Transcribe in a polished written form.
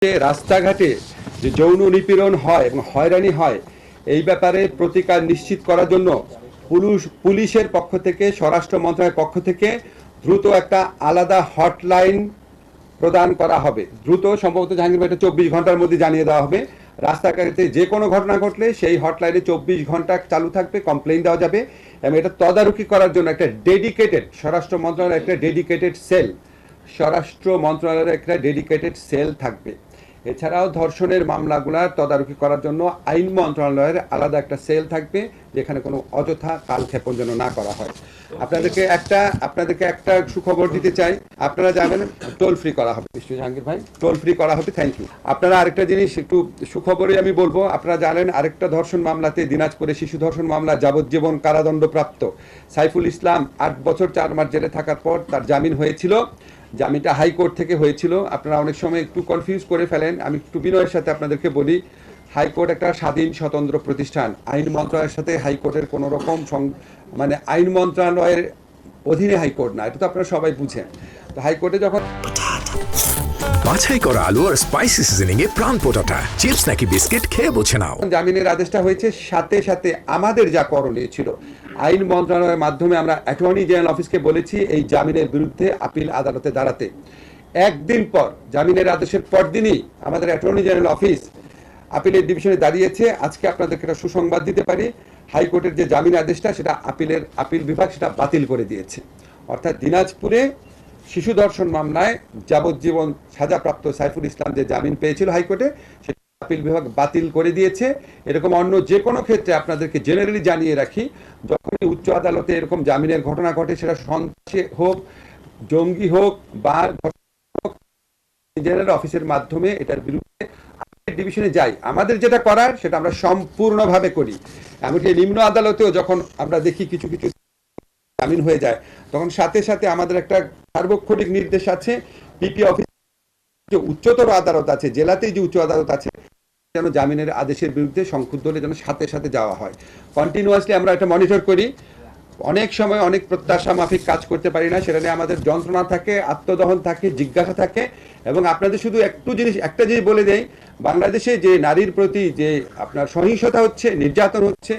রাস্তাঘাটে যে যৌন নিপীড়ন হয় এবং হয়রানি হয় এই ব্যাপারে প্রতিকার নিশ্চিত করার জন্য পুলিশের পক্ষ থেকে, স্বরাষ্ট্র মন্ত্রণালয়ের পক্ষ থেকে দ্রুত একটা আলাদা হটলাইন প্রদান করা হবে। দ্রুত, সম্ভবত জাহাঙ্গীর ভাই, 24 ঘন্টার মধ্যে জানিয়ে দেওয়া হবে। রাস্তাঘাটে যে কোনো ঘটনা ঘটলে সেই হটলাইনে 24 ঘন্টা চালু থাকবে, কমপ্লেইন দেওয়া যাবে এবং এটা তদারকি করার জন্য একটা ডেডিকেটেড স্বরাষ্ট্র মন্ত্রণালয়ের একটা ডেডিকেটেড সেল, স্বরাষ্ট্র মন্ত্রণালয়ের একটা ডেডিকেটেড সেল থাকবে। এছাড়াও ধর্ষণের মামলাগুলার তদারকি করার জন্য আইন মন্ত্রণালয়ের আলাদা একটা সেল থাকবে, যেখানে কোনো অযথা কালক্ষেপণ যেন না করা হয়। আপনাদেরকে একটা সুখবর দিতে চাই। আপনারা জানেন টোল ফ্রি করা হবে, নিশ্চয়ই জাহাঙ্গীর ভাই, টোল ফ্রি করা হবে। Thank you. আপনারা আরেকটা জিনিস একটু সুখবরই আমি বলবো, আপনারা জানেন আরেকটা ধর্ষণ মামলাতে, দিনাজপুরে শিশু ধর্ষণ মামলা, যাবজ্জীবন কারাদণ্ডপ্রাপ্ত সাইফুল ইসলাম 8 বছর 4 মাস জেলে থাকার পর তার জামিন হয়েছিল। জামিনটা হাইকোর্ট থেকে হয়েছিল। আপনারা অনেক সময় একটু কনফিউজ করে ফেলেন। আমি একটু বিনয়ের সাথে আপনাদেরকে বলি, হাইকোর্ট একটা স্বাধীন স্বতন্ত্র প্রতিষ্ঠান। আইন মন্ত্রণালয়ের সাথে হাইকোর্টের কোনো রকম আইন মন্ত্রণালয়ের অধীনে হাইকোর্ট না, এটা তো আপনারা সবাই বুঝেন। তো হাইকোর্টে যখন বাছাই করা আলু আর স্পাইসি সিজনিং এ প্রাণ পোটাটা চিপস নাকি বিস্কিট খেয়ে বোঝে নাও। জামিনের আদেশটা হয়েছে, সাথে সাথে আমাদের যা করণীয় ছিল, আইন মন্ত্রণালয়ের মাধ্যমে আমরা অ্যাটর্নি জেনারেল অফিসকে বলেছি এই জামিনের বিরুদ্ধে আপিল আদালতে দাঁড়াতে। একদিন পর, জামিনের আদেশের পরদিনই আমাদের অ্যাটর্নি জেনারেল অফিস আপিলের ডিভিশনে দাঁড়িয়েছে। আজকে আপনাদেরকে একটা সুসংবাদ দিতে পারি, হাইকোর্টের যে জামিন আদেশটা সেটা আপিল বিভাগ সেটা বাতিল করে দিয়েছে। অর্থাৎ দিনাজপুরে শিশু ধর্ষণ মামলায় যাবজ্জীবন সাজাপ্রাপ্ত সাইফুল ইসলাম যে জামিন পেয়েছিল হাইকোর্টে, সেটা আপিল বিভাগ বাতিল করে দিয়েছে। এরকম অন্য যে কোনো ক্ষেত্রে আপনাদেরকে জেনারেলি জানিয়ে রাখি, যখনই উচ্চ আদালতে এরকম জামিনের ঘটনা ঘটে, সেটা সন্ত্রাসী হোক, জঙ্গি হোক বা জেনারেল অফিসের মাধ্যমে এটার বিরুদ্ধে ডিভিশনে যাই। আমাদের যেটা করার সেটা আমরা সম্পূর্ণভাবে করি। এমনকি নিম্ন আদালতেও যখন আমরা দেখি কিছু কিছু জামিন হয়ে যায়, তখন সাথে সাথে আমাদের একটা সার্বক্ষণিক নির্দেশ আছে, পিপি অফিস যে উচ্চতর আদালত আছে, জেলাতেই যে উচ্চ আদালত আছে, যেন জামিনের আদেশের বিরুদ্ধে সংক্ষুব্ধ হলে যেন সাথে সাথে যাওয়া হয়। কন্টিনিউয়াসলি আমরা এটা মনিটর করি। অনেক সময় অনেক প্রত্যাশা মাফিক কাজ করতে পারি না, সেটা নিয়ে আমাদের যন্ত্রণা থাকে, আত্মদহন থাকে, জিজ্ঞাসা থাকে। এবং আপনাদের শুধু একটা জিনিস বলে দেই, বাংলাদেশে যে নারীর প্রতি যে আপনার সহিংসতা হচ্ছে, নির্যাতন হচ্ছে,